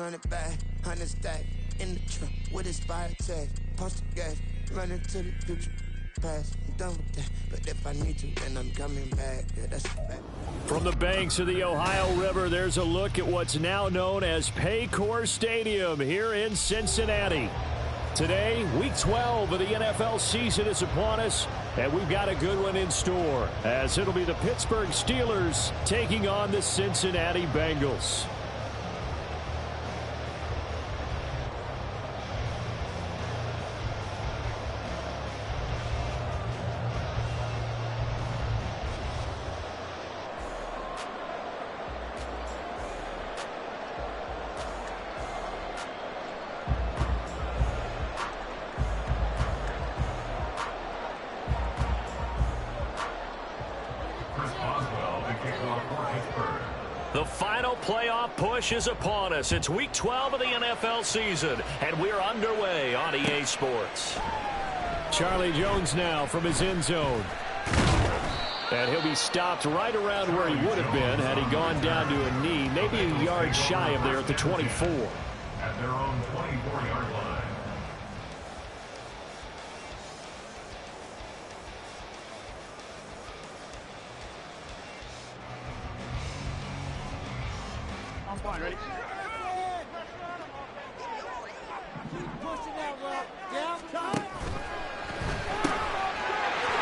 run it back, 100 stack, in the truck with expired tag, post the gas, running to the future. Past, I'm done with that, but if I need to, then I'm coming back. Yeah, that's a fact. From the banks of the Ohio River, there's a look at what's now known as Paycor Stadium here in Cincinnati. Today, Week 12 of the NFL season is upon us, and we've got a good one in store, as it'll be the Pittsburgh Steelers taking on the Cincinnati Bengals. The final playoff push is upon us. It's Week 12 of the NFL season, and we're underway on EA Sports. Charlie Jones now from his end zone. And he'll be stopped right around where he would have been had he gone down to a knee, maybe a yard shy of there at the 24. At their own 24-yard line. Fine, ready? Pushing that route.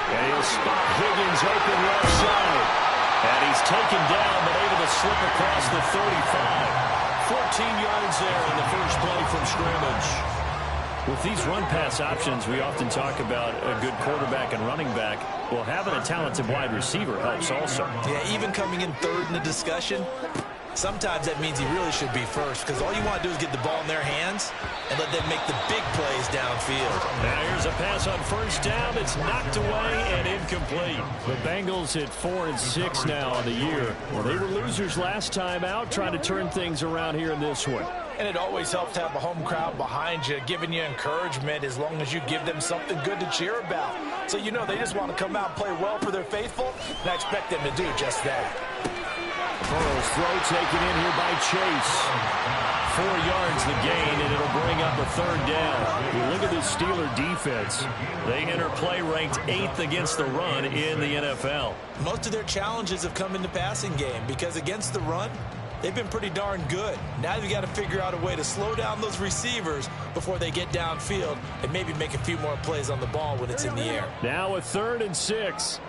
And he'll spot Higgins open left side. And he's taken down, but able to slip across the 35. 14 yards there in the first play from scrimmage. With these run-pass options, we often talk about a good quarterback and running back. Well, having a talented wide receiver helps also. Yeah, even coming in third in the discussion, sometimes that means he really should be first, because all you want to do is get the ball in their hands and let them make the big plays downfield. Now here's a pass on first down. It's knocked away and incomplete. The Bengals at 4-6 now on the year. Well, they were losers last time out, trying to turn things around here in this one. And it always helps to have a home crowd behind you, giving you encouragement as long as you give them something good to cheer about. So you know they just want to come out and play well for their faithful, and I expect them to do just that. Burrow's throw taken in here by Chase. 4 yards the gain, and it'll bring up a third down. You look at this Steeler defense. They enter play ranked 8th against the run in the NFL. Most of their challenges have come in the passing game, because against the run, they've been pretty darn good. Now you've got to figure out a way to slow down those receivers before they get downfield and maybe make a few more plays on the ball when it's in the air. Now a 3rd and 6.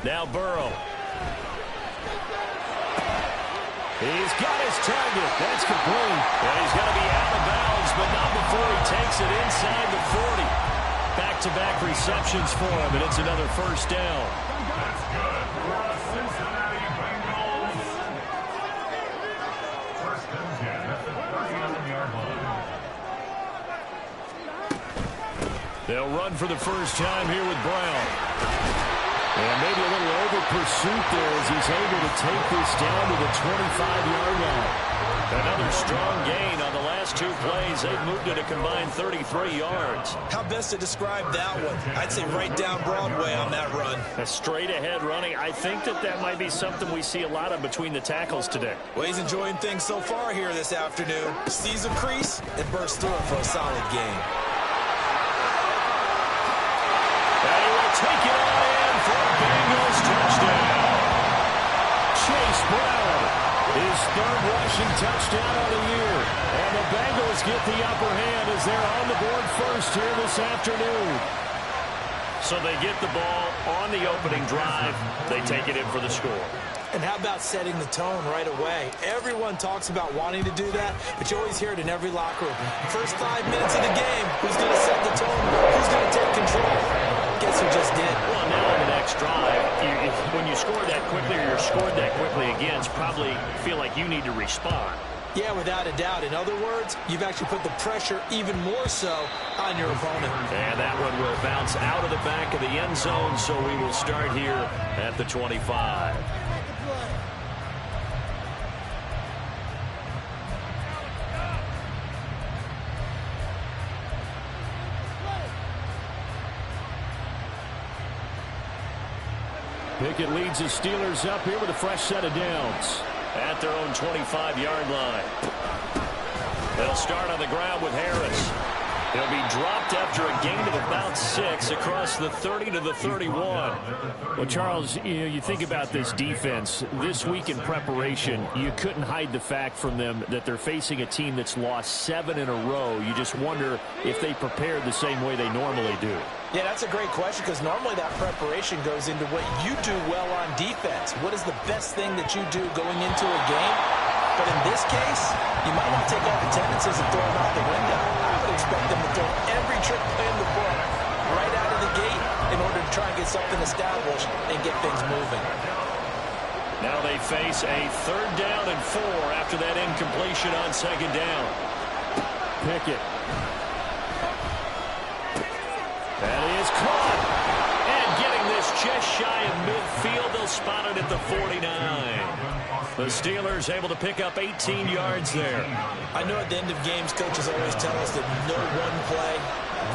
Now Burrow. He's got his target. That's complete. And he's going to be out of bounds, but not before he takes it inside the 40. Back-to-back receptions for him, and it's another first down. That's good for the Cincinnati Bengals. First and 10 at the 37-yard line. They'll run for the first time here with Brown. And maybe a little over-pursuit there as he's able to take this down to the 25-yard line. Another strong gain on the last 2 plays. They've moved it a combined 33 yards. How best to describe that one? I'd say right down Broadway on that run. A straight-ahead running. I think that might be something we see a lot of between the tackles today. Well, he's enjoying things so far here this afternoon. Sees a crease and bursts through it for a solid gain. And he will take it on in for a Bengals touchdown. Chase Brown, his 3rd rushing touchdown of the year. And the Bengals get the upper hand as they're on the board first here this afternoon. So they get the ball on the opening drive. They take it in for the score. And how about setting the tone right away? Everyone talks about wanting to do that, but you always hear it in every locker room. First 5 minutes of the game, who's going to set the tone? Who's going to take control? Guess who just did? Well, now on the next drive, when you score that quickly or you're scored that quickly again, it's probably feel like you need to respond. Yeah, without a doubt. In other words, you've actually put the pressure even more so on your opponent. And that one will bounce out of the back of the end zone, so we will start here at the 25. Pickett leads the Steelers up here with a fresh set of downs. At their own 25-yard line. They'll start on the ground with Harris. He'll be dropped after a gain of about 6 across the 30 to the 31. Well, Charles, you think about this defense. This week in preparation, you couldn't hide the fact from them that they're facing a team that's lost 7 in a row. You just wonder if they prepared the same way they normally do. Yeah, that's a great question because normally that preparation goes into what you do well on defense. What is the best thing that you do going into a game? But in this case, you might want to take all the tendencies and throw them out the window. I would expect them to throw every trick play in the book right out of the gate in order to try and get something established and get things moving. Now they face a 3rd down and 4 after that incompletion on 2nd down. Pickett. That is caught. And getting this just shy of midfield, they'll spot it at the 49. The Steelers able to pick up 18 yards there. I know at the end of games, coaches always tell us that no one play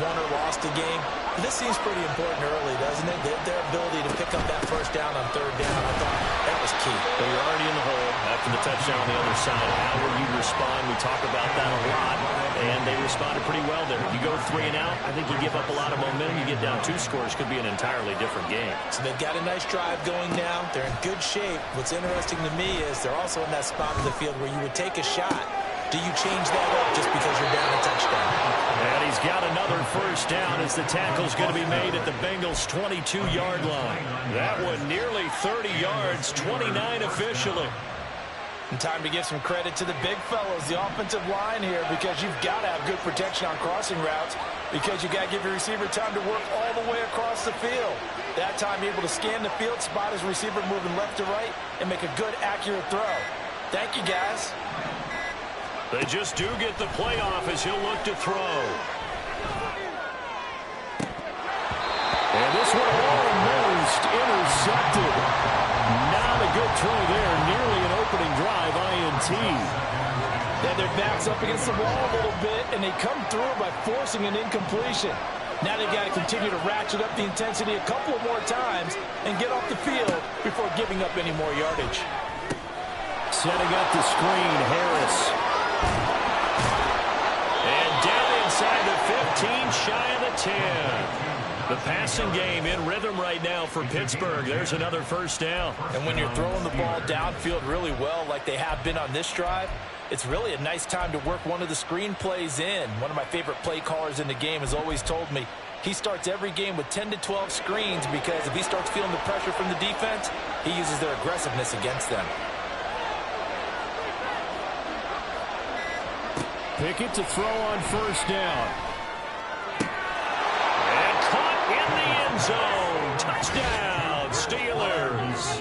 won or lost a game. But this seems pretty important early, doesn't it? Their ability to pick up that 1st down on 3rd down, I thought that was key. Well, you're already in the hole after the touchdown on the other side. How will you respond? We talk about that a lot, and they responded pretty well there. You go 3 and out, I think you give up a lot of momentum. You get down 2 scores, could be an entirely different game. So they've got a nice drive going now. They're in good shape. What's interesting to me is they're also in that spot of the field where you would take a shot. Do you change that up just because you're down a touchdown? And he's got another 1st down as the tackle's going to be made at the Bengals' 22-yard line. That one nearly 30 yards, 29 officially. And time to give some credit to the big fellows, the offensive line here, because you've got to have good protection on crossing routes because you've got to give your receiver time to work all the way across the field. That time able to scan the field, spot his receiver moving left to right, and make a good, accurate throw. Thank you, guys. They just do get the playoff as he'll look to throw. And this one almost intercepted. Not a good throw there. Nearly an opening drive INT. Then their backs up against the wall a little bit, and they come through by forcing an incompletion. Now they've got to continue to ratchet up the intensity a couple of more times and get off the field before giving up any more yardage. Setting up the screen, Harris. And down inside the 15, shy of the 10. The passing game in rhythm right now for Pittsburgh. There's another 1st down. And when you're throwing the ball downfield really well like they have been on this drive, it's really a nice time to work one of the screen plays in. One of my favorite play callers in the game has always told me he starts every game with 10 to 12 screens because if he starts feeling the pressure from the defense, he uses their aggressiveness against them. Pickett to throw on 1st down. And caught in the end zone. Touchdown, Steelers.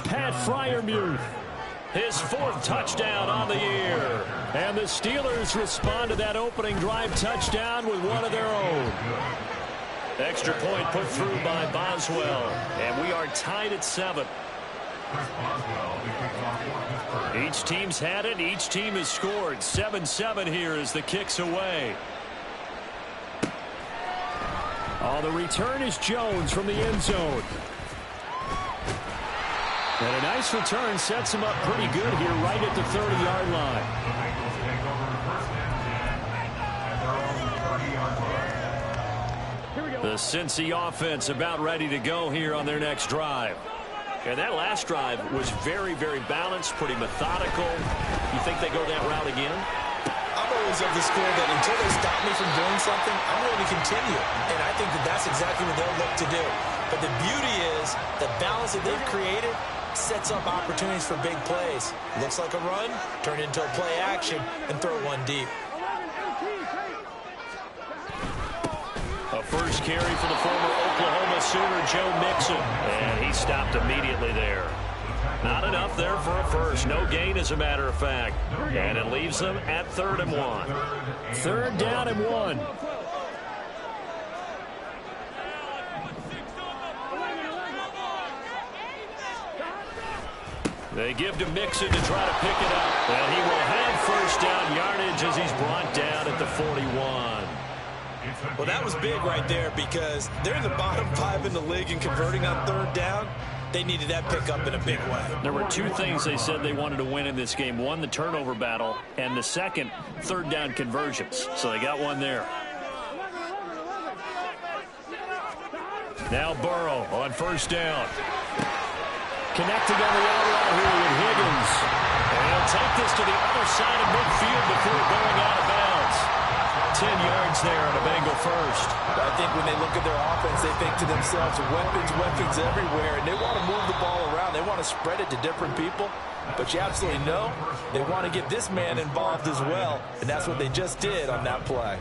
Pat Freiermuth. His 4th touchdown on the year. And the Steelers respond to that opening drive touchdown with one of their own. Extra point put through by Boswell. And we are tied at 7. Each team's had it. Each team has scored. 7-7 here as the kick's away. Oh, the return is Jones from the end zone. And a nice return sets him up pretty good here right at the 30-yard line. The Cincy offense about ready to go here on their next drive. And that last drive was very, very balanced, pretty methodical. You think they go that route again? I'm always of the school that until they stop me from doing something, I'm going to continue. And I think that that's exactly what they'll look to do. But the beauty is the balance that they've created sets up opportunities for big plays. Looks like a run, turn into a play action, and throw one deep. A first carry for the former Oklahoma Sooner, Joe Mixon. And he stopped immediately there. Not enough there for a first. No gain, as a matter of fact. And it leaves them at 3rd and 1. 3rd down and 1. They give to Mixon to try to pick it up. And he will have 1st down yardage as he's brought down at the 41. Well, that was big right there because they're in the bottom 5 in the league in converting on 3rd down. They needed that pickup in a big way. There were two things they said they wanted to win in this game. One, the turnover battle, and the second, third down conversions. So they got one there. Now Burrow on first down. Connecting on the outright here with Higgins. And he'll take this to the other side of midfield before going out of bounds. 10 yards there on a Bengal first. I think when they look at their offense, they think to themselves, weapons everywhere, and they want to move the ball around. They want to spread it to different people. But you absolutely know they want to get this man involved as well, and that's what they just did on that play.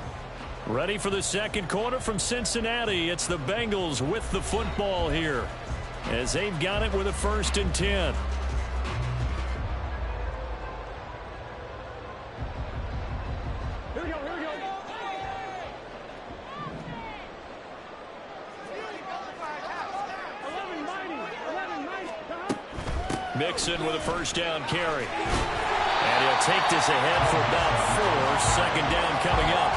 Ready for the second quarter from Cincinnati. It's the Bengals with the football here as they've got it with a 1st and 10. Mixon with a first down carry. And he'll take this ahead for about 4. Second down coming up.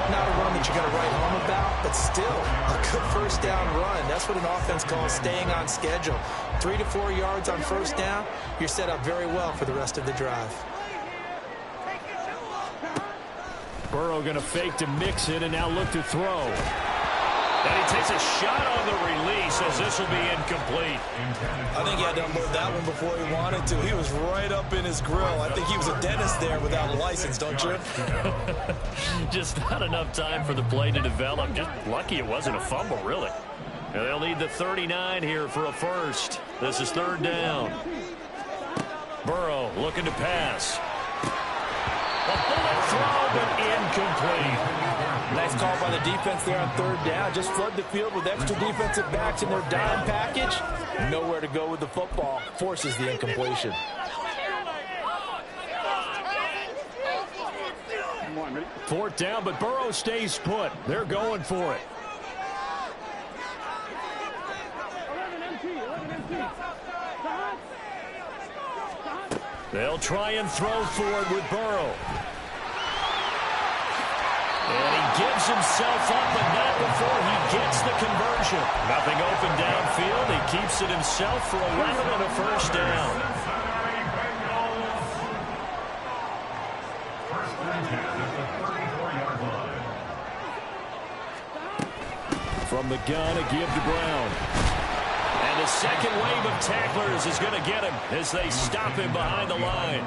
Not a run that you're going to write home about, but still a good first down run. That's what an offense calls staying on schedule. 3 to 4 yards on first down, you're set up very well for the rest of the drive. Burrow going to fake to Mixon and now look to throw. And he takes a shot on the release as this will be incomplete. I think he had to unload that one before he wanted to. He was right up in his grill. I think he was a dentist there without a license, don't you? Just not enough time for the play to develop. Just lucky it wasn't a fumble, really. And they'll need the 39 here for a first. This is 3rd down. Burrow looking to pass. A bullet throw, but incomplete. Nice call by the defense there on 3rd down. Just flood the field with extra defensive backs in their dime package. Nowhere to go with the football. Forces the incompletion. 4th down, but Burrow stays put. They're going for it. They'll try and throw forward with Burrow. And he gives himself up, but not before he gets the conversion. Nothing open downfield. He keeps it himself for 11 and a first down. From the gun, a give to Brown. And the second wave of tacklers is going to get him as they stop him behind the line.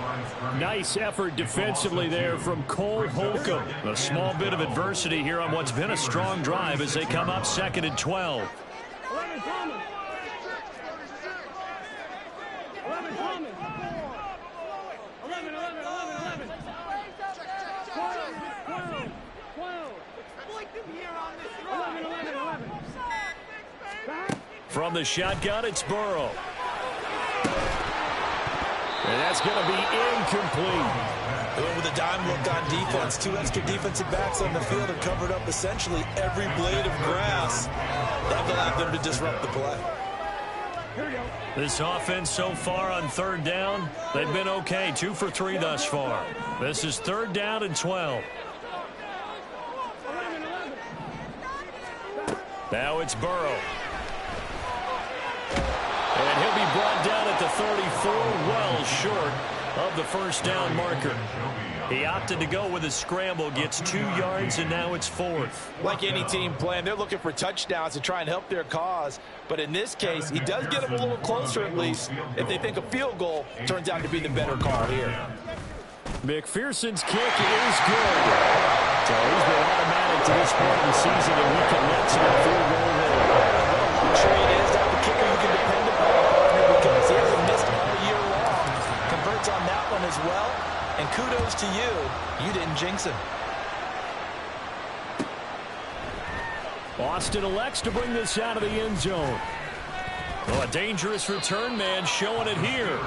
Nice effort defensively there from Cole Holcomb. A small bit of adversity here on what's been a strong drive as they come up 2nd and 12. From the shotgun, it's Burrow. And that's going to be incomplete. They went with a dime look on defense. 2 extra defensive backs on the field and covered up essentially every blade of grass. That allowed them to disrupt the play. This offense so far on 3rd down, they've been okay. 2 for 3 thus far. This is 3rd down and 12. Now it's Burrow. And he'll be brought down at the 34, well short of the first down marker. He opted to go with a scramble, gets 2 yards, and now it's 4th. Like any team playing, they're looking for touchdowns to try and help their cause. But in this case, he does get them a little closer at least if they think a field goal turns out to be the better call here. McPherson's kick is good. So he's been automatic to this point of the season, and he connects on a field goal there. I'm sure it is. That's the kicker you can depend upon, partner, because he hasn't missed all year long. Converts on that one as well. And kudos to you. You didn't jinx him. Austin elects to bring this out of the end zone. Well, a dangerous return man showing it here.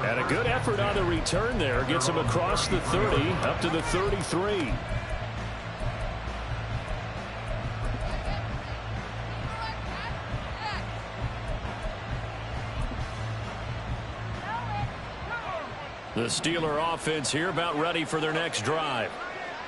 And a good effort on the return there. Gets him across the 30 up to the 33. The Steeler offense here about ready for their next drive.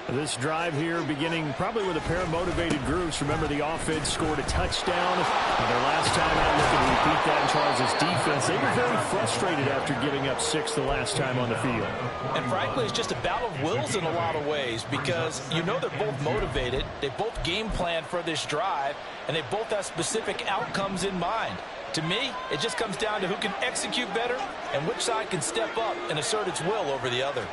This drive here beginning probably with a pair of motivated groups. Remember, the offense scored a touchdown. Their last time out, looking to repeat that in Charles' defense. They were very frustrated after giving up 6 the last time on the field. And frankly, it's just a battle of wills in a lot of ways because you know they're both motivated. They both game plan for this drive, and they both have specific outcomes in mind. To me, it just comes down to who can execute better and which side can step up and assert its will over the other.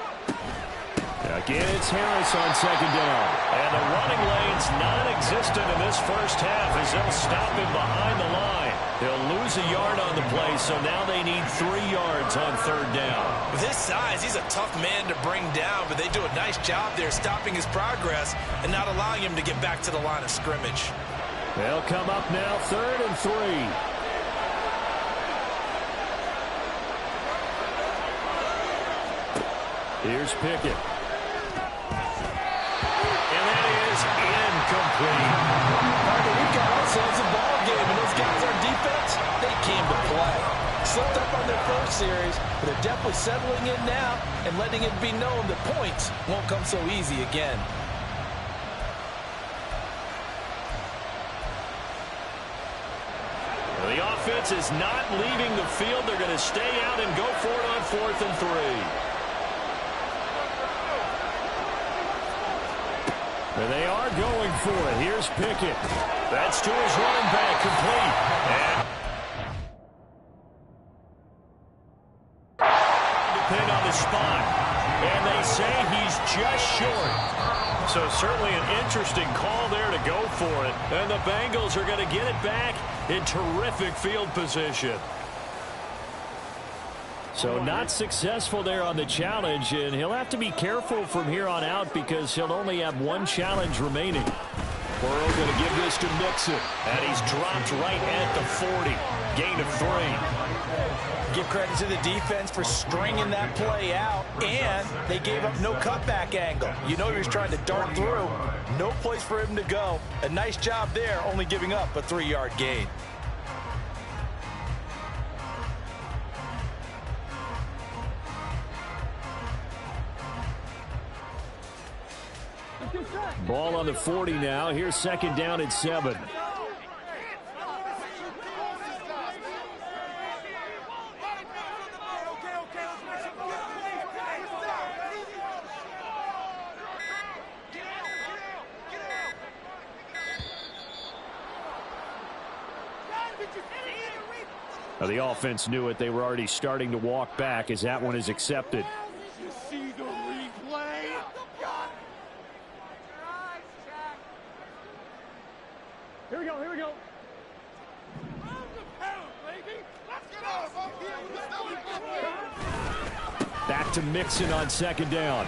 Again, it's Harris on second down. And the running lane's non-existent in this first half as they'll stop him behind the line. They'll lose a yard on the play, so now they need 3 yards on third down. With his size, he's a tough man to bring down, but they do a nice job there stopping his progress and not allowing him to get back to the line of scrimmage. They'll come up now, 3rd and 3. Here's Pickett. And that is incomplete. Parker, we've got ourselves a ball game, and those guys on defense, they came to play. Slipped up on their first series, but they're definitely settling in now and letting it be known that points won't come so easy again. The offense is not leaving the field. They're going to stay out and go for it on 4th and 3. And they are going for it. Here's Pickett. That's to his running back, complete. And pin on the spot. And they say he's just short. So certainly an interesting call there to go for it. And the Bengals are going to get it back in terrific field position. So not successful there on the challenge, and he'll have to be careful from here on out because he'll only have 1 challenge remaining. Burrow going to give this to Mixon, and he's dropped right at the 40. Gain of 3. Give credit to the defense for stringing that play out, and they gave up no cutback angle. You know he was trying to dart through. No place for him to go. A nice job there, only giving up a 3-yard gain. Ball on the 40 now. Here's 2nd down and 7. Now the offense knew it. They were already starting to walk back as that one is accepted. You see the replay? Here we go, here we go. Back to Mixon on 2nd down.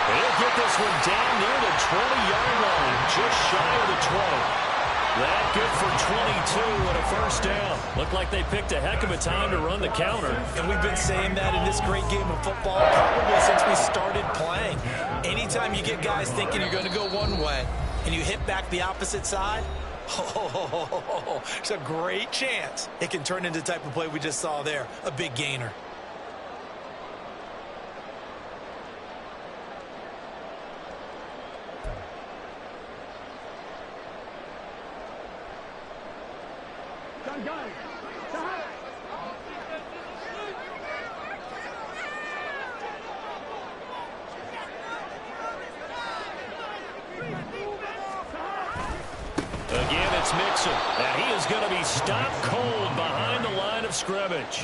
He'll get this one down near the 20-yard line, just shy of the 20. That good for 22 and a first down. Looked like they picked a heck of a time to run the counter. And we've been saying that in this great game of football probably since we started playing. Anytime you get guys thinking you're going to go one way and you hit back the opposite side, it's a great chance it can turn into the type of play we just saw there, a big gainer. Again, it's Mixon. And he is going to be stopped cold behind the line of scrimmage.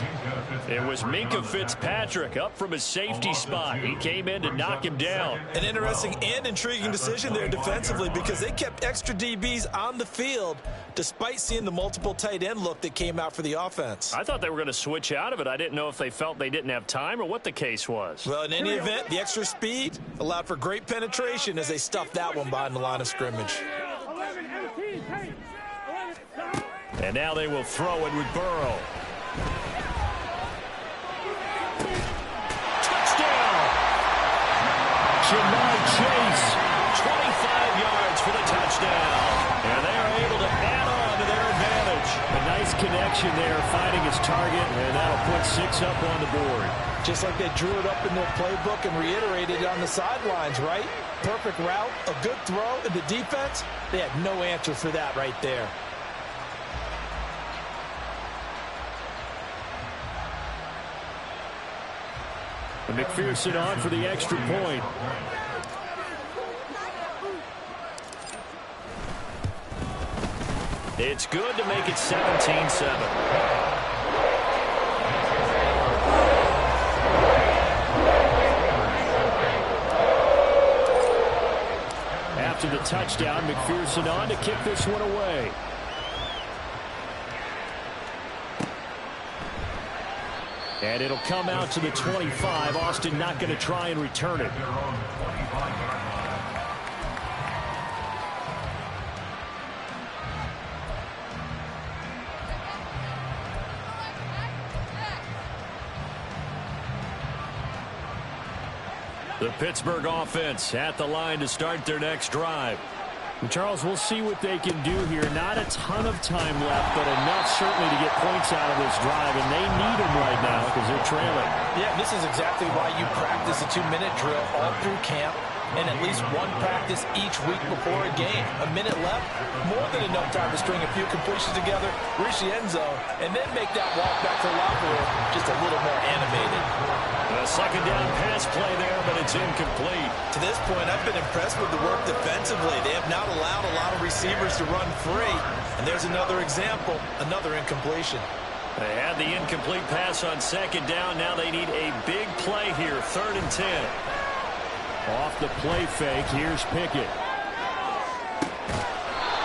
It was Minkah Fitzpatrick up from his safety spot. He came in to knock him down. An interesting and intriguing decision there defensively because they kept extra DBs on the field despite seeing the multiple tight end look that came out for the offense. I thought they were going to switch out of it. I didn't know if they felt they didn't have time or what the case was. Well, in any event, the extra speed allowed for great penetration as they stuffed that one behind the line of scrimmage. And now they will throw it with Burrow. Touchdown! Jamar Chase. 25 yards for the touchdown. And they are able to add on to their advantage. A nice misconnection there, finding his target, and that'll put 6 up on the board. Just like they drew it up in their playbook and reiterated it on the sidelines, right? Perfect route, a good throw, and the defense, they had no answer for that right there. And McPherson on for the extra point. It's good to make it 17-7. After the touchdown, McPherson on to kick this one away. And it'll come out to the 25. Austin not going to try and return it. The Pittsburgh offense at the line to start their next drive. And Charles, we'll see what they can do here. Not a ton of time left, but enough certainly to get points out of this drive, and they need them right now because they're trailing. Yeah, this is exactly why you practice a 2-minute drill all through camp and at least one practice each week before a game. A minute left, more than enough time to string a few completions together, reach the end zone, and then make that walk back to the locker room just a little more animated. A second down pass play there, but it's incomplete. To this point, I've been impressed with the work defensively. They have not allowed a lot of receivers to run free. And there's another example, another incompletion. They had the incomplete pass on second down. Now they need a big play here, 3rd and 10. Off the play fake, here's Pickett.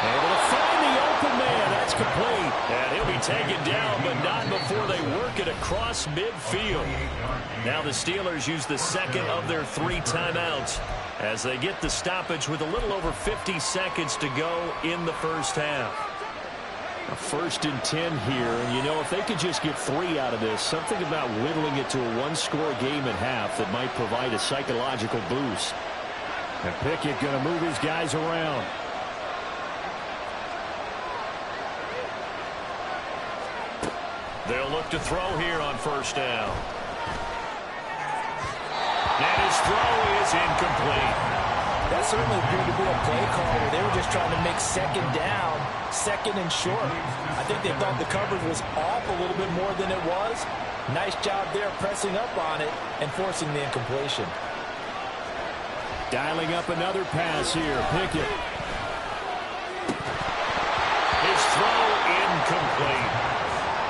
Able to find the open man. That's complete. And he'll be taken down, but not before they work it across midfield. Now the Steelers use the second of their 3 timeouts as they get the stoppage with a little over 50 seconds to go in the first half. A 1st and 10 here, and you know, if they could just get 3 out of this, something about whittling it to a 1-score game at half that might provide a psychological boost. And Pickett going to move his guys around. They'll look to throw here on 1st down. And his throw is incomplete. That certainly appeared to be a play call where they were just trying to make second down, second and short. I think they thought the coverage was off a little bit more than it was. Nice job there pressing up on it and forcing the incompletion. Dialing up another pass here. Pickett. His throw incomplete.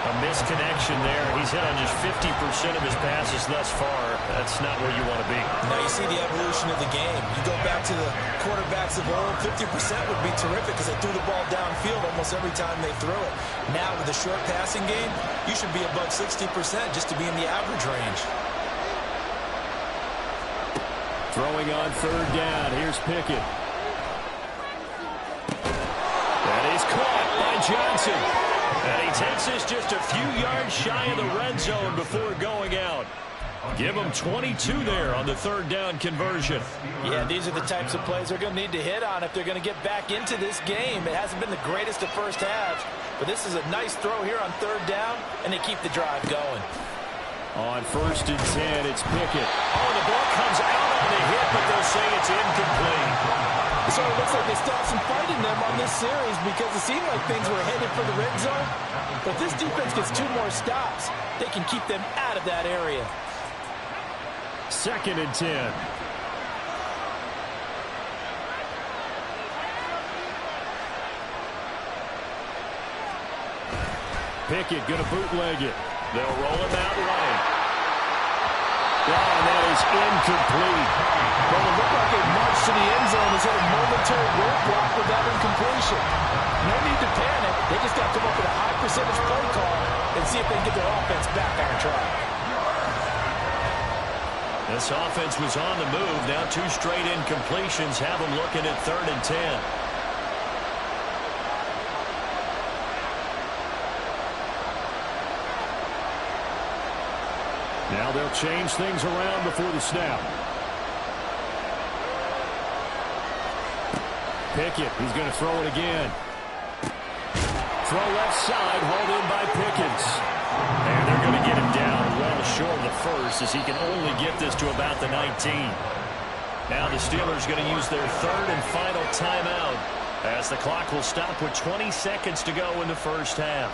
A misconnection there. He's hit on just 50% of his passes thus far. That's not where you want to be. Now you see the evolution of the game. You go back to the quarterbacks of old, 50% would be terrific because they threw the ball downfield almost every time they threw it. Now with the short passing game, you should be above 60% just to be in the average range. Throwing on 3rd down. Here's Pickett. That is caught by Johnson. And he takes this just a few yards shy of the red zone before going out. Give him 22 there on the 3rd down conversion. Yeah, these are the types of plays they're going to need to hit on if they're going to get back into this game. It hasn't been the greatest of first halves, but this is a nice throw here on 3rd down, and they keep the drive going. On 1st and 10, it's Pickett. Oh, the ball comes out on the hit, but they'll say it's incomplete. It sort of looks like they still have some fight in them on this series because it seemed like things were headed for the red zone. But this defense gets 2 more stops. They can keep them out of that area. 2nd and 10. Pickett going to bootleg it. They'll roll him out right. Oh, and that is incomplete. Well, it looked like a march to the end zone has hit a momentary roadblock with that incompletion. No need to panic. They just got to come up with a high percentage play call and see if they can get their offense back on track. This offense was on the move. Now 2 straight incompletions have them looking at 3rd and 10. Now they'll change things around before the snap. Pickett, he's going to throw it again. Throw left side, hauled in by Pickens. And they're going to get him down well short of the first as he can only get this to about the 19. Now the Steelers going to use their third and final timeout as the clock will stop with 20 seconds to go in the first half.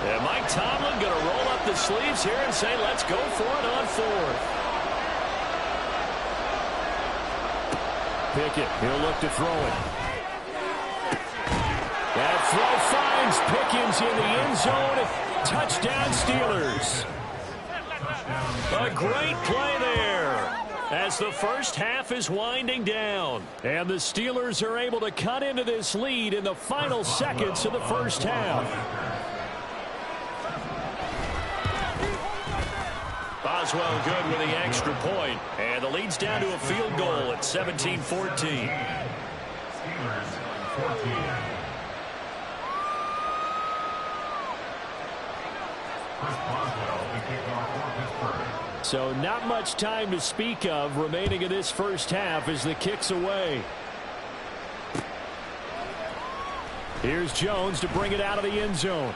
And Mike Tomlin going to roll up the sleeves here and say, let's go for it on fourth. Pickett, he'll look to throw it. That throw finds Pickens in the end zone. Touchdown, Steelers. A great play there as the first half is winding down. And the Steelers are able to cut into this lead in the final seconds of the first half. Boswell good with the extra point, and the lead's down to a field goal at 17-14. Steelers 14. Chris Boswell, the kickoff for Pittsburgh. So not much time to speak of remaining in this first half as the kick's away. Here's Jones to bring it out of the end zone.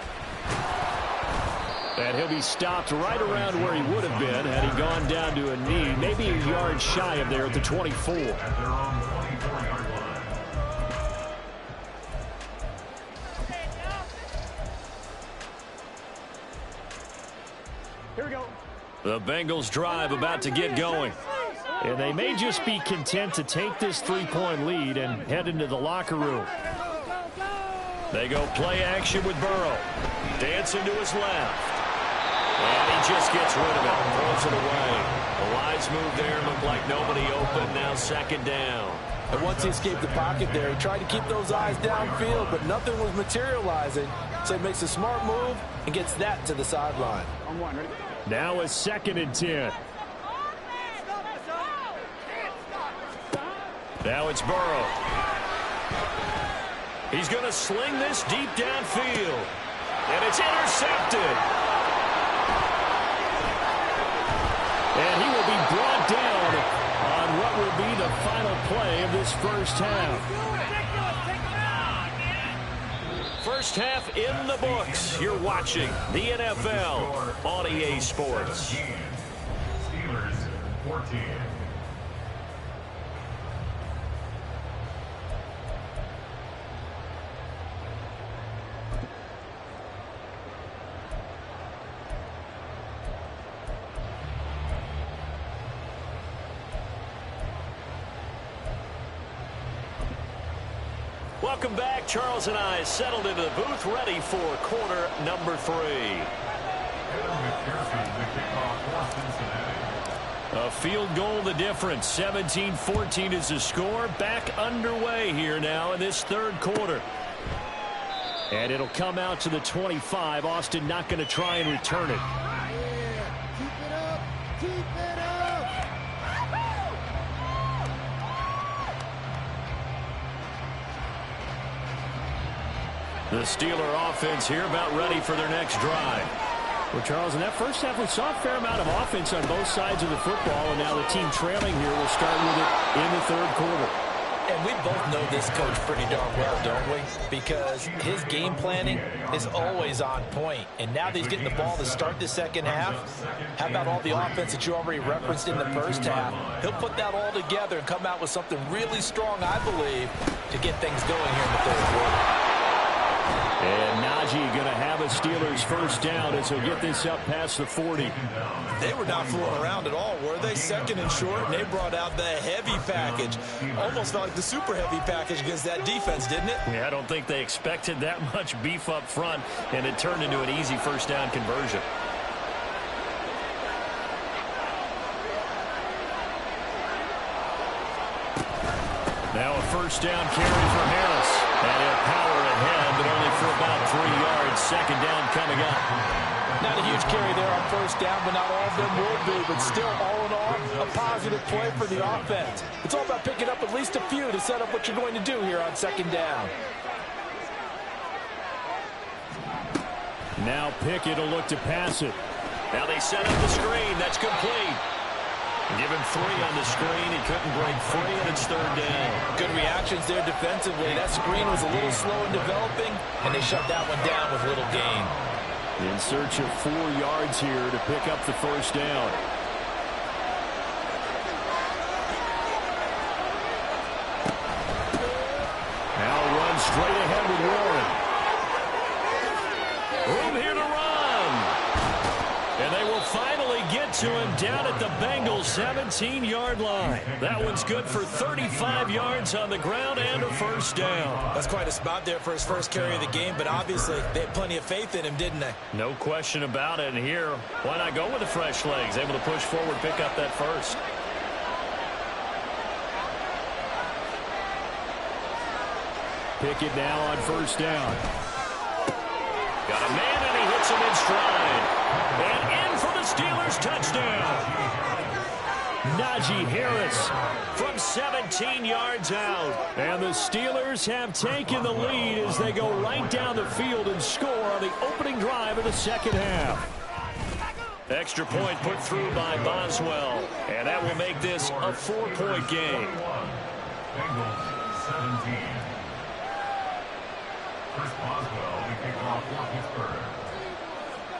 And he'll be stopped right around where he would have been had he gone down to a knee, maybe a yard shy of there at the 24. At their own 24-yard line. Here we go. The Bengals drive about to get going. And they may just be content to take this three-point lead and head into the locker room. They go play action with Burrow. Dancing to his left. And he just gets rid of it. Throws it away. The wise move there. Looked like nobody open. Now second down. And once he escaped the pocket there, he tried to keep those eyes downfield, but nothing was materializing. So he makes a smart move and gets that to the sideline. On one, ready? Now a 2nd and 10. Now it's Burrow. He's going to sling this deep downfield. And it's intercepted. And he will be brought down on what will be the final play of this first half. First half in the books. You're watching the NFL on EA Sports. Steelers 14. Welcome back. Charles and I settled into the booth, ready for quarter number 3. A field goal the difference. 17-14 is the score. Back underway here now in this third quarter. And it'll come out to the 25. Austin not going to try and return it. Keep it up. Keep it up. The Steeler offense here about ready for their next drive. Well, Charles, in that first half, we saw a fair amount of offense on both sides of the football, and now the team trailing here will start with it in the third quarter. And we both know this coach pretty darn well, don't we? Because his game planning is always on point. And now that he's getting the ball to start the second half, how about all the offense that you already referenced in the first half? He'll put that all together and come out with something really strong, I believe, to get things going here in the third quarter. And Najee going to have a Steelers first down as he'll get this up past the 40. They were not fooling around at all, were they? Second and short, and they brought out the heavy package. Almost like the super heavy package against that defense, didn't it? Yeah, I don't think they expected that much beef up front, and it turned into an easy first down conversion. Now a first down carry for Harris. And he'll power ahead, but only for about 3 yards. Second down coming up. Not a huge carry there on first down, but not all of them will be. But still, all in all, a positive play for the offense. It's all about picking up at least a few to set up what you're going to do here on second down. Now Pickett will look to pass it. Now they set up the screen. That's complete. Give him 3 on the screen. He couldn't break free, and it's 3rd down. Good reactions there defensively. That screen was a little slow in developing, and they shut that one down with little gain. In search of 4 yards here to pick up the 1st down. Now runs straight ahead with Warren. Room here to run. And they will finally get to him down at the Bengals 17-yard line. That one's good for 35 yards on the ground and a 1st down. That's quite a spot there for his first carry of the game, but obviously they had plenty of faith in him, didn't they? No question about it. And here, why not go with the fresh legs? Able to push forward, pick up that 1st. Pickett now on 1st down. Got a man, and he hits him in stride. And in for the Steelers touchdown. Najee Harris from 17 yards out. And the Steelers have taken the lead as they go right down the field and score on the opening drive of the 2nd half. Extra point put through by Boswell. And that will make this a 4-point game. Bengals 17. Chris Boswell, the kickoff for Pittsburgh.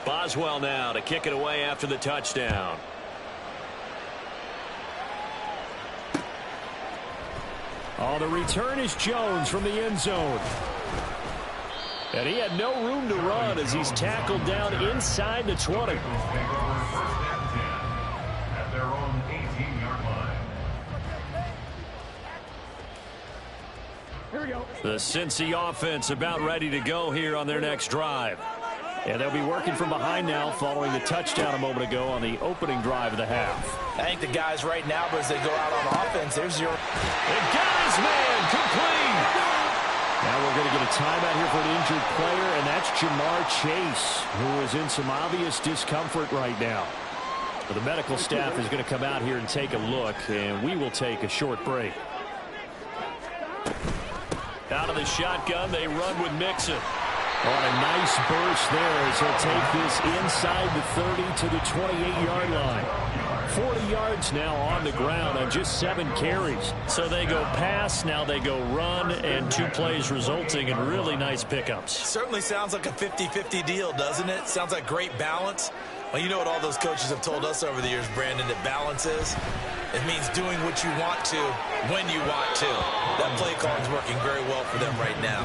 Boswell now to kick it away after the touchdown. Oh, the return is Jones from the end zone. And he had no room to run as he's tackled down inside the 20. First and 10 at their own 18-yard line. Here we go. The Cincy offense about ready to go here on their next drive. And they'll be working from behind now following the touchdown a moment ago on the opening drive of the half. I think the guys right now, as they go out on offense, there's your... And got his man complete. Now we're going to get a timeout here for an injured player, and that's Jamar Chase, who is in some obvious discomfort right now. But the medical staff is going to come out here and take a look, and we will take a short break. Out of the shotgun, they run with Mixon. On a nice burst there as he'll take this inside the 30 to the 28-yard line. 40 yards now on the ground on just 7 carries. So they go pass, now they go run, and 2 plays resulting in really nice pickups. Certainly sounds like a 50-50 deal, doesn't it? Sounds like great balance. Well, you know what all those coaches have told us over the years, Brandon, that balance is? It means doing what you want to when you want to. That play calling is working very well for them right now.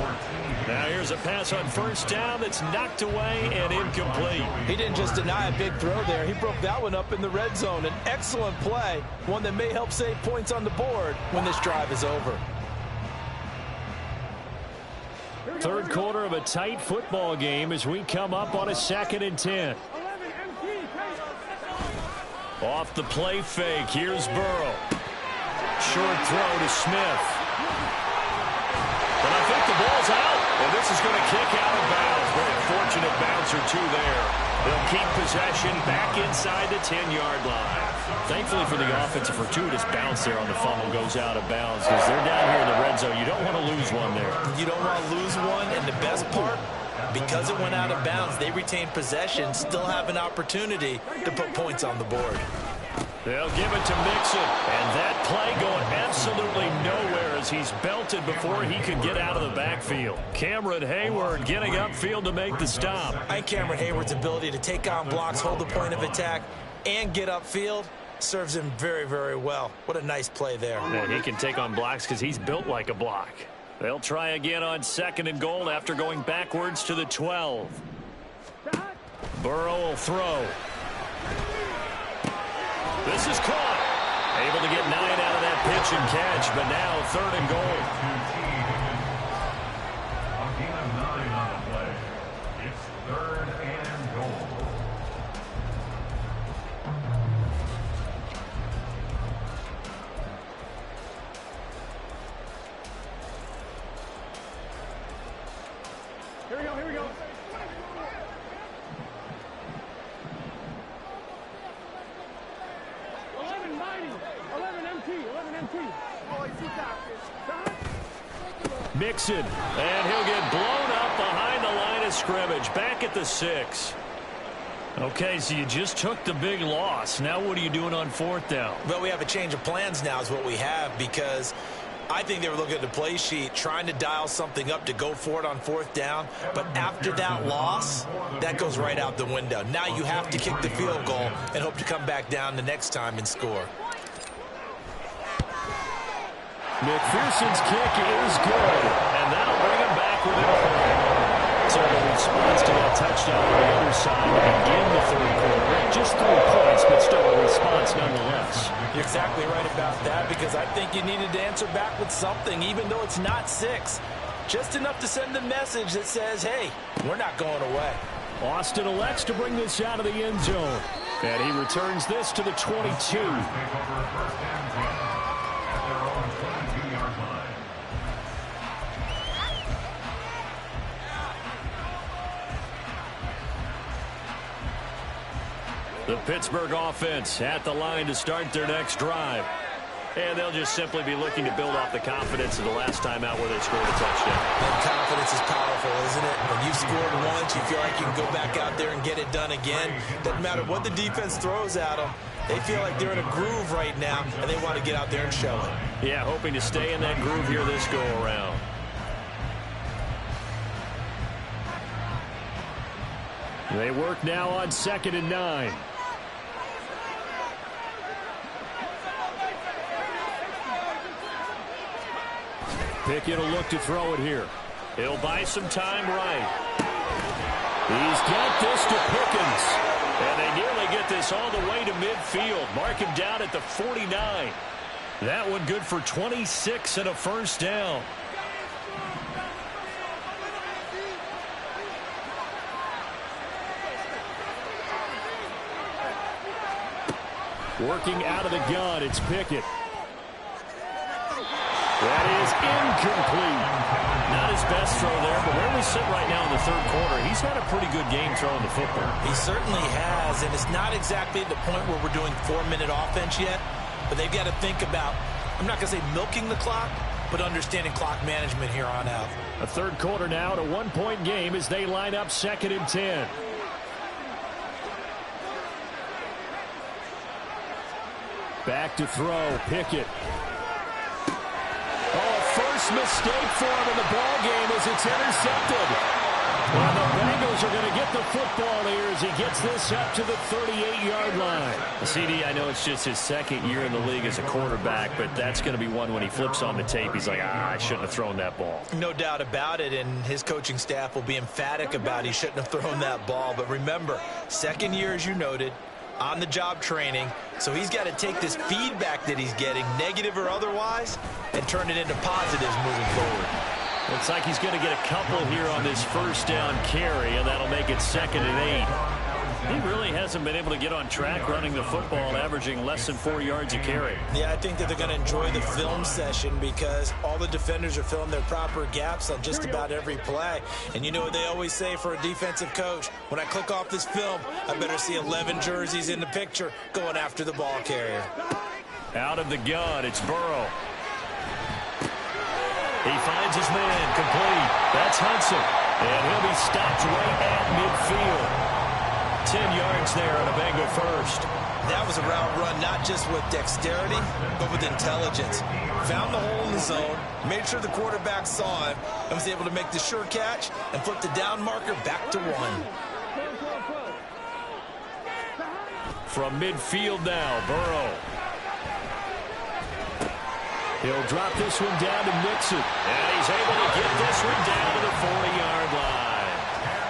Now here's a pass on 1st down that's knocked away and incomplete. He didn't just deny a big throw there. He broke that one up in the red zone. An excellent play, one that may help save points on the board when this drive is over. 3rd quarter of a tight football game as we come up on a 2nd and 10. Off the play fake, here's Burrow. Short throw to Smith. But I think the ball's out. And this is going to kick out of bounds. Very fortunate bounce or 2 there. They'll keep possession back inside the 10-yard line. Thankfully for the offense, a fortuitous bounce there on the fumble goes out of bounds because they're down here in the red zone. You don't want to lose one there. You don't want to lose one, and the best part, because it went out of bounds, they retain possession, still have an opportunity to put points on the board. They'll give it to Mixon, and that play going absolutely nowhere as he's belted before he could get out of the backfield. Cameron Hayward getting upfield to make the stop. I think Cameron Hayward's ability to take on blocks, hold the point of attack, and get upfield serves him very, very well. What a nice play there. Yeah, he can take on blocks because he's built like a block. They'll try again on 2nd and goal after going backwards to the 12. Burrow will throw. This is caught. Able to get 9 out of that pitch and catch, but now 3rd and goal. A gain of 9 on the play. It's 3rd and goal. Here we go, here we go. 11 MT. Mixon, and he'll get blown up behind the line of scrimmage, back at the 6. Okay, so you just took the big loss. Now what are you doing on fourth down? Well, we have a change of plans now is what we have, because I think they were looking at the play sheet, trying to dial something up to go for it on fourth down. But after that loss, that goes right out the window. Now you have to kick the field goal and hope to come back down the next time and score. McPherson's kick is good, and that'll bring him back within a point. So the response to that touchdown on the other side to begin the third quarter. Just 3 points, but still a response nonetheless. You're exactly right about that, because I think you needed to answer back with something, even though it's not 6. Just enough to send a message that says, hey, we're not going away. Austin elects to bring this out of the end zone. And he returns this to the 22. The Pittsburgh offense at the line to start their next drive. And they'll just simply be looking to build off the confidence of the last time out where they scored a touchdown. And confidence is powerful, isn't it? When you've scored once, you feel like you can go back out there and get it done again. Doesn't matter what the defense throws at them. They feel like they're in a groove right now, and they want to get out there and show it. Yeah, hoping to stay in that groove here this go-around. They work now on 2nd and 9. Pickett will look to throw it here. He'll buy some time right. He's got this to Pickens. And they nearly get this all the way to midfield. Mark him down at the 49. That one good for 26 and a first down. Working out of the gun, it's Pickett. That is incomplete. Not his best throw there, but where we sit right now in the third quarter, he's had a pretty good game throwing the football. He certainly has, and it's not exactly at the point where we're doing 4-minute offense yet, but they've got to think about, I'm not going to say milking the clock, but understanding clock management here on out. A third quarter now, at a 1-point game as they line up 2nd and 10. Back to throw, Pickett. First mistake for him in the ball game as it's intercepted. And the Bengals are going to get the football here as he gets this up to the 38-yard line. CD, I know it's just his 2nd year in the league as a quarterback, but that's going to be one when he flips on the tape. He's like, I shouldn't have thrown that ball. No doubt about it, and his coaching staff will be emphatic about he shouldn't have thrown that ball. But remember, 2nd year, as you noted, on-the-job training, so he's got to take this feedback that he's getting, negative or otherwise, and turn it into positives moving forward. Looks like he's going to get a couple here on this first down carry, and that'll make it 2nd and 8. He really hasn't been able to get on track running the football, averaging less than 4 yards a carry. Yeah, I think that they're going to enjoy the film session because all the defenders are filling their proper gaps on just about every play. And you know what they always say for a defensive coach? When I click off this film, I better see 11 jerseys in the picture going after the ball carrier. Out of the gun, it's Burrow. He finds his man, complete. That's Hudson. And he'll be stopped right at midfield. 10 yards there on a Bengal first. That was a route run, not just with dexterity, but with intelligence. Found the hole in the zone, made sure the quarterback saw him, and was able to make the sure catch and flip the down marker back to 1. From midfield now, Burrow. He'll drop this one down to Mixon. And he's able to get this one down to the 40-yard line.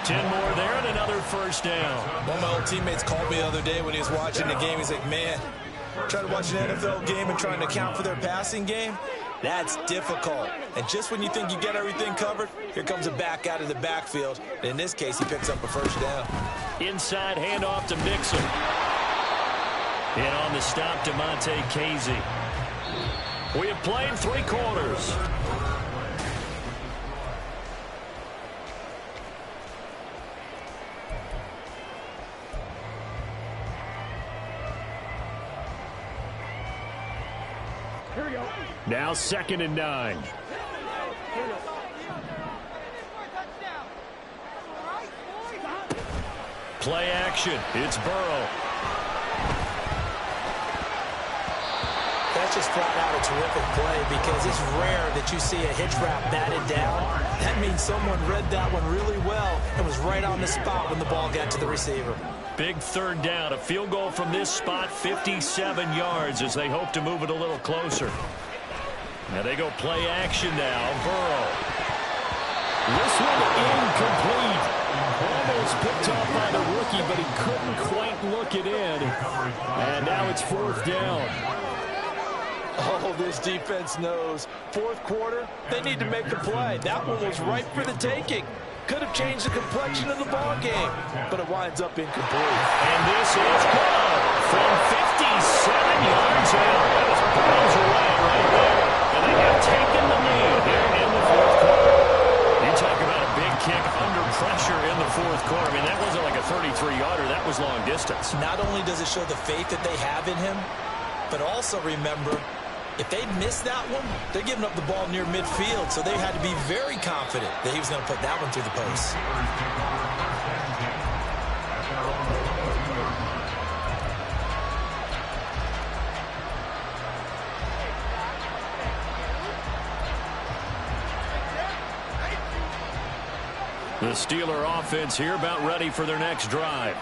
10 more there and another first down. One of my old teammates called me the other day when he was watching the game. He's like, man, trying to watch an NFL game and trying to account for their passing game, that's difficult. And just when you think you get everything covered, here comes a back out of the backfield. And in this case, he picks up a first down. Inside handoff to Mixon. And on the stop, DeMonte Casey. We have played 3 quarters. Here we go. Now 2nd and 9. Here we go. Play action. It's Burrow. That's just flat out a terrific play because it's rare that you see a hitch route batted down. That means someone read that one really well and was right on the spot when the ball got to the receiver. Big third down. A field goal from this spot, 57 yards as they hope to move it a little closer. Now they go play action now. Burrow. This one incomplete. Almost picked off by the rookie, but he couldn't quite look it in. And now it's fourth down. Oh, this defense knows. Fourth quarter, they need to make a play. That one was ripe for the taking. Could have changed the complexion of the ball game, but it winds up incomplete. And this is good from 57 yards out. That was blows away right there. And they have taken the lead here in the fourth quarter. You talk about a big kick under pressure in the fourth quarter. I mean, that wasn't like a 33-yarder. That was long distance. Not only does it show the faith that they have in him, but also remember, if they'd missed that one, they're giving up the ball near midfield, so they had to be very confident that he was going to put that one through the post. The Steeler offense here about ready for their next drive.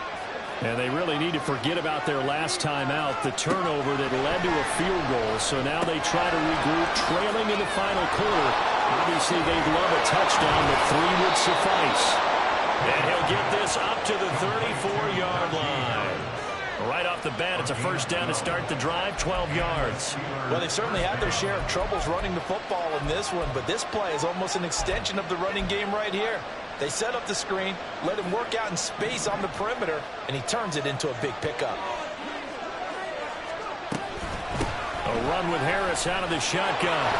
And they really need to forget about their last time out, the turnover that led to a field goal. So now they try to regroup, trailing in the final quarter. Obviously, they'd love a touchdown, but 3 would suffice. And he'll get this up to the 34-yard line. Right off the bat, it's a first down to start the drive, 12 yards. Well, they've certainly had their share of troubles running the football in this one, but this play is almost an extension of the running game right here. They set up the screen, let him work out in space on the perimeter, and he turns it into a big pickup. A run with Harris out of the shotgun.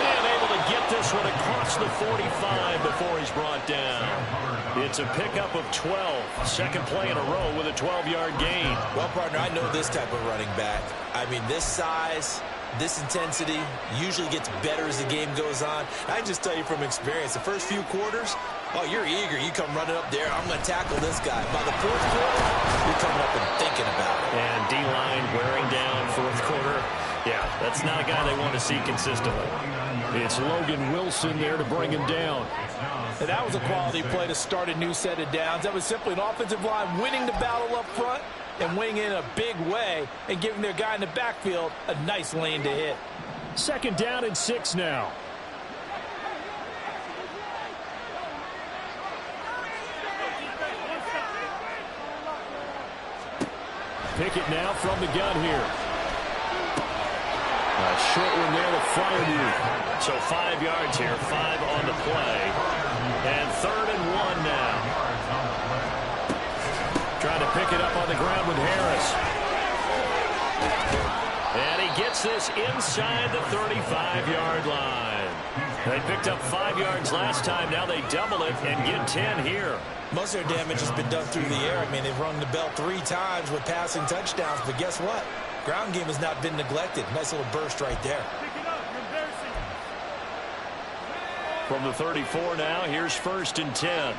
And able to get this one across the 45 before he's brought down. It's a pickup of 12. Second play in a row with a 12-yard gain. Well, partner, I know this type of running back. I mean, this size, this intensity usually gets better as the game goes on. I can just tell you from experience, the first few quarters, oh, you're eager. You come running up there, I'm going to tackle this guy. By the fourth quarter, you're coming up and thinking about it. And D-line wearing down fourth quarter. Yeah, that's not a guy they want to see consistently. It's Logan Wilson there to bring him down. And that was a quality play to start a new set of downs. That was simply an offensive line winning the battle up front and winning in a big way and giving their guy in the backfield a nice lane to hit. Second down and 6 now. Pickett now from the gun here. A short one there to Fryermuth. So 5 yards here, 5 on the play. And 3rd and 1 now. Trying to pick it up on the ground with Harris. And he gets this inside the 35-yard line. They picked up 5 yards last time. Now they double it and get 10 here. Most of their damage has been done through the air. I mean, they've rung the bell 3 times with passing touchdowns. But guess what? Ground game has not been neglected. Nice little burst right there. From the 34 now, here's 1st and 10.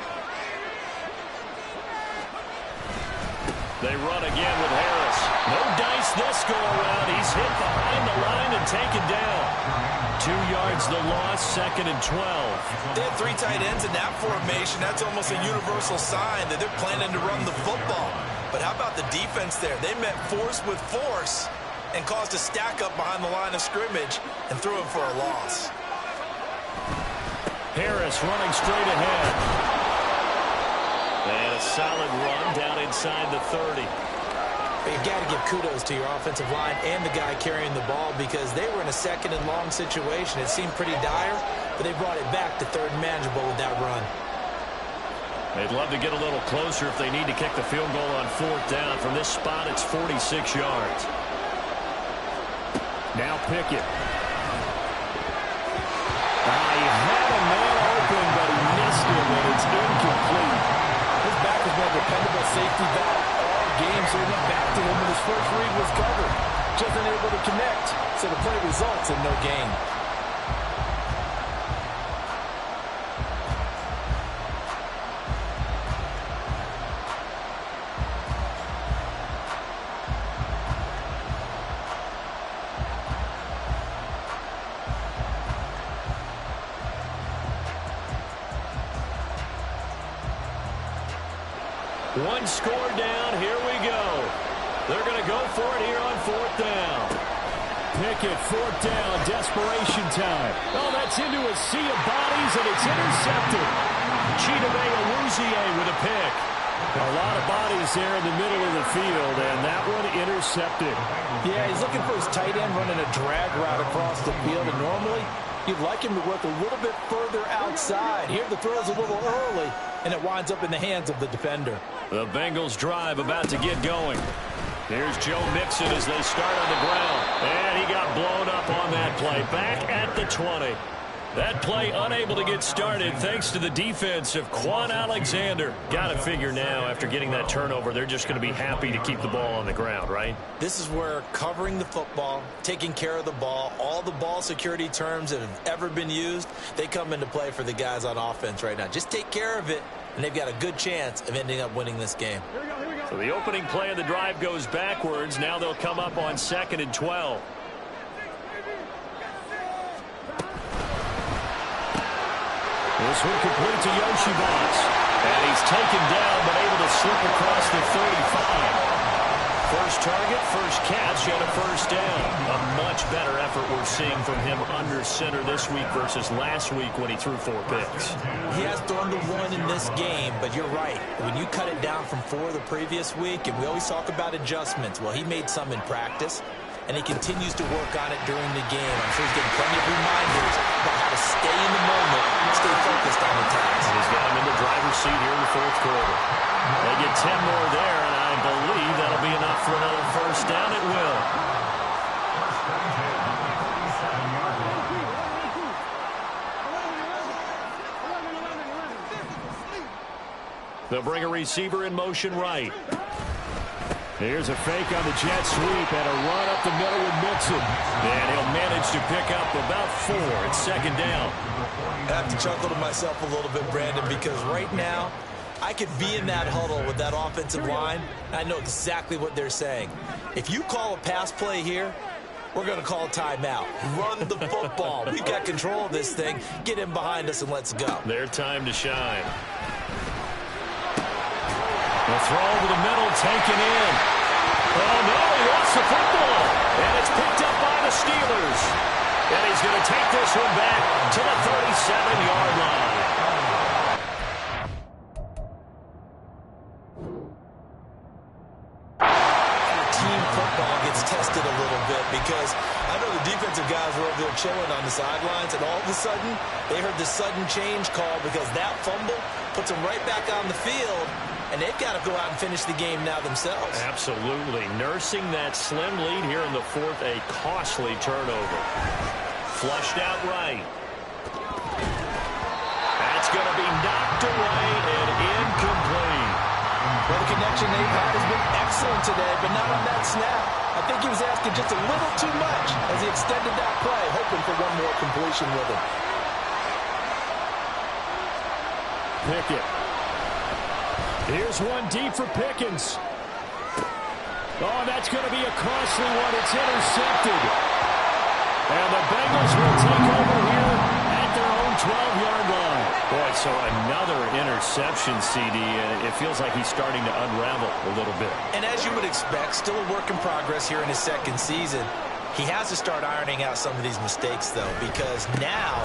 They run again with Harris. No dice this go around. He's hit behind the line and taken down. 2 yards the loss, 2nd and 12. They had 3 tight ends in that formation. That's almost a universal sign that they're planning to run the football. But how about the defense there? They met force with force and caused a stack up behind the line of scrimmage and threw him for a loss. Harris running straight ahead. And a solid run down inside the 30. You've got to give kudos to your offensive line and the guy carrying the ball because they were in a 2nd and long situation. It seemed pretty dire, but they brought it back to 3rd and manageable with that run. They'd love to get a little closer if they need to kick the field goal on 4th down. From this spot, it's 46 yards. Now Pickett. He had a man open, but he missed him, and it's incomplete. His back has been a dependable safety valve all game, so he went back to him when his first read was covered. Just unable to connect, so the play results in no gain. One score down. Here we go. They're going to go for it here on 4th down. Pickett, 4th down, desperation time. Oh, that's into a sea of bodies, and it's intercepted. Chidobe Awuzie with a pick. A lot of bodies there in the middle of the field, and that one intercepted. Yeah, he's looking for his tight end running a drag route across the field, and normally you'd like him to work a little bit further outside. Here the throw's a little early, and it winds up in the hands of the defender. The Bengals drive about to get going. Here's Joe Mixon as they start on the ground. And he got blown up on that play. Back at the 20. That play unable to get started thanks to the defense of Quan Alexander. Got to figure now after getting that turnover, they're just going to be happy to keep the ball on the ground, right? This is where covering the football, taking care of the ball, all the ball security terms that have ever been used, they come into play for the guys on offense right now. Just take care of it, and they've got a good chance of ending up winning this game. So the opening play of the drive goes backwards. Now they'll come up on 2nd and 12. This one complete to Yoshibas. And he's taken down, but able to slip across the 35. First target, first catch, and a first down. A much better effort we're seeing from him under center this week versus last week when he threw 4 picks. He has thrown the 1 in this game, but you're right. When you cut it down from 4 the previous week, and we always talk about adjustments, well, he made some in practice, and he continues to work on it during the game. I'm sure he's getting plenty of reminders about how to stay in the moment, stay focused on the task. And he's got him in the driver's seat here in the 4th quarter. They get 10 more there, and I believe that'll be enough for another first down. It will. They'll bring a receiver in motion right. Here's a fake on the jet sweep and a run up the middle with Mixon. And he'll manage to pick up about 4. It's 2nd down. I have to chuckle to myself a little bit, Brandon, because right now I could be in that huddle with that offensive line. I know exactly what they're saying. If you call a pass play here, we're going to call a timeout. Run the football. We've got control of this thing. Get in behind us and let's go. Their time to shine. The throw over the middle, taken in. Oh, no, he lost the football. And it's picked up by the Steelers. And he's going to take this one back to the 37-yard line. Team football gets tested a little bit because I know the defensive guys were over there chilling on the sidelines, and all of a sudden they heard the sudden change call because that fumble puts them right back on the field. And they've got to go out and finish the game now themselves. Absolutely. Nursing that slim lead here in the 4th, a costly turnover. Flushed out right. That's going to be knocked away and incomplete. Well, the connection they've had has been excellent today, but not on that snap. I think he was asking just a little too much as he extended that play, hoping for one more completion with him. Pickett. Here's one deep for Pickens. Oh, that's going to be a costly one. It's intercepted. And the Bengals will take over here at their own 12-yard line. Boy, so another interception, CD, and it feels like he's starting to unravel a little bit. And as you would expect, still a work in progress here in his 2nd season. He has to start ironing out some of these mistakes, though, because now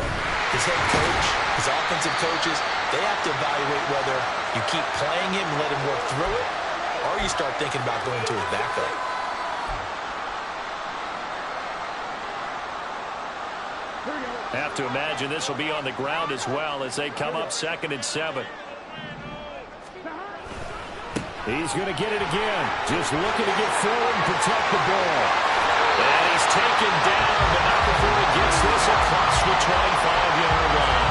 his head coach, his offensive coaches, they have to evaluate whether you keep playing him and let him work through it, or you start thinking about going to his backup. Have to imagine this will be on the ground as well as they come up 2nd and 7. He's going to get it again. Just looking to get forward and protect the ball. And he's taken down, but not before he gets this across the 25-yard line.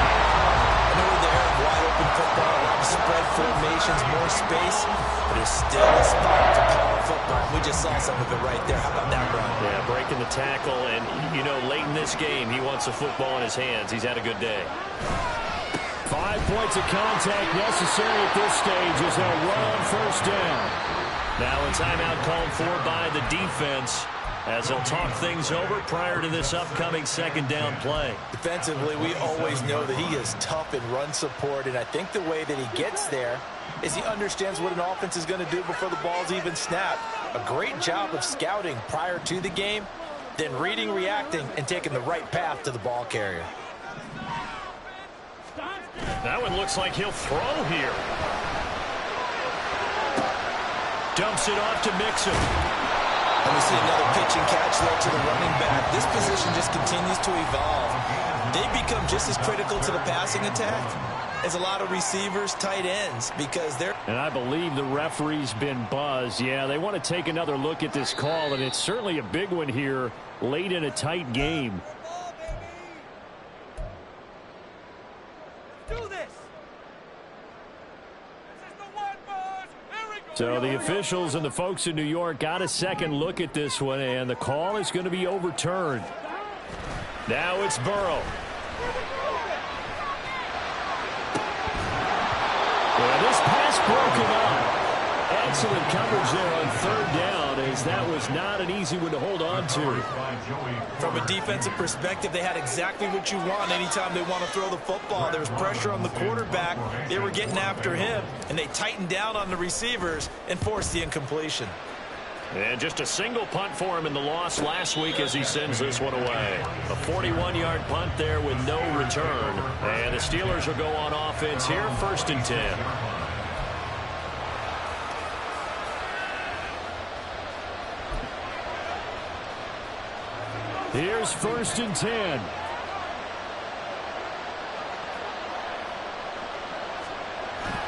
I know we're there, wide open football, a lot of spread formations, more space, but there's still a spot for power football. We just saw some of it right there. How about that run? Yeah, breaking the tackle, and, you know, late in this game, he wants the football in his hands. He's had a good day. 5 points of contact necessary at this stage as they'll run on first down. Now a timeout called for by the defense. as they'll talk things over prior to this upcoming second down play. Defensively, we always know that he is tough in run support, and I think the way that he gets there is he understands what an offense is going to do before the ball's even snapped. A great job of scouting prior to the game, then reading, reacting, and taking the right path to the ball carrier. That one looks like he'll throw here. Dumps it off to Mixon. And we see another pitch and catch there to the running back. This position just continues to evolve. They become just as critical to the passing attack as a lot of receivers, tight ends, because they're... And I believe the referee's been buzzed. Yeah, they want to take another look at this call, and it's certainly a big one here late in a tight game. So the officials and the folks in New York got a second look at this one, and the call is going to be overturned. Now it's Burrow. Well, this pass broken up. Excellent coverage there on third down, as that was not an easy one to hold on to. From a defensive perspective, they had exactly what you want anytime they want to throw the football. There was pressure on the quarterback. They were getting after him, and they tightened down on the receivers and forced the incompletion. And just a single punt for him in the loss last week as he sends this one away. A 41-yard punt there with no return. And the Steelers will go on offense here, 1st and 10. Here's 1st and 10.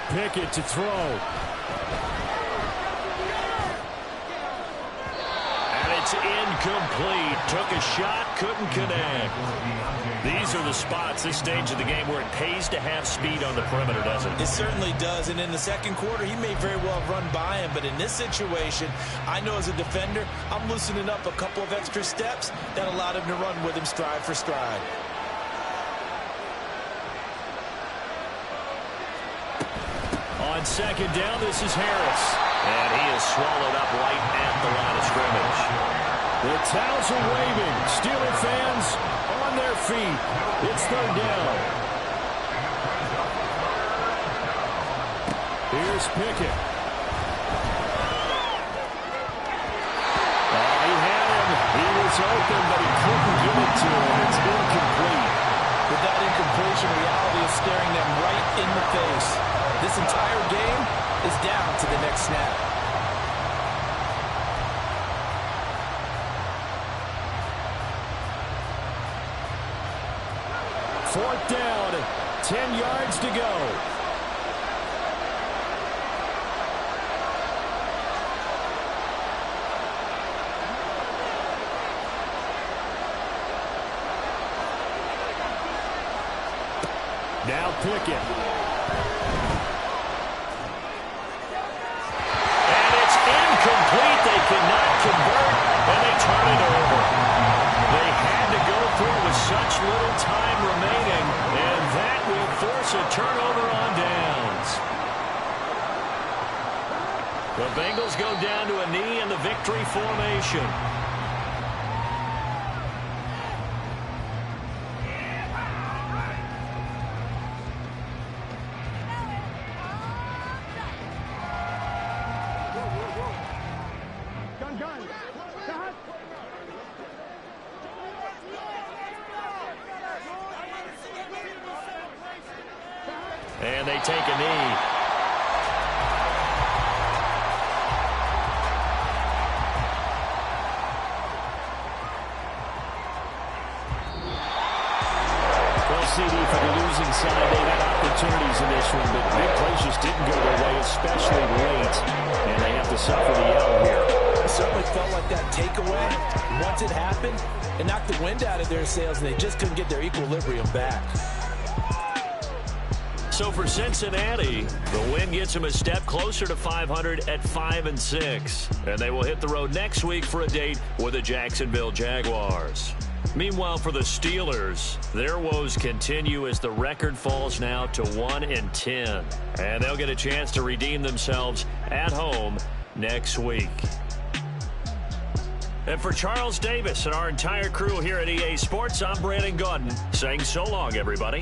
Pickett to throw. It's incomplete. Took a shot, couldn't connect. These are the spots, this stage of the game, where it pays to have speed on the perimeter, doesn't it? It certainly does, and in the second quarter, he may very well have run by him, but in this situation, I know as a defender, I'm loosening up a couple of extra steps that allowed him to run with him stride for stride. On second down, this is Harris. And he is swallowed up right at the line of scrimmage. The towels are waving. Steeler fans on their feet. It's third down. Here's Pickett. He had him. He was open, but he couldn't get it to him. It's incomplete. With that incompletion, reality is staring them right in the face. This entire game is down to the next snap. Fourth down, 10 yards to go. Now Pickett. Complete, they cannot convert, and they turn it over. They had to go for it with such little time remaining, and that will force a turnover on downs. The Bengals go down to a knee in the victory formation. And they take a knee. Well, CD, for the losing side, they had opportunities in this one, but big plays just didn't go their way, especially late. And they have to suffer the L here. It certainly felt like that takeaway, once it happened, it knocked the wind out of their sails, and they just couldn't get their equilibrium back. So for Cincinnati, the win gets them a step closer to 500 at 5-6. And they will hit the road next week for a date with the Jacksonville Jaguars. Meanwhile, for the Steelers, their woes continue as the record falls now to 1-10. And they'll get a chance to redeem themselves at home next week. And for Charles Davis and our entire crew here at EA Sports, I'm Brandon Gaudin saying so long, everybody.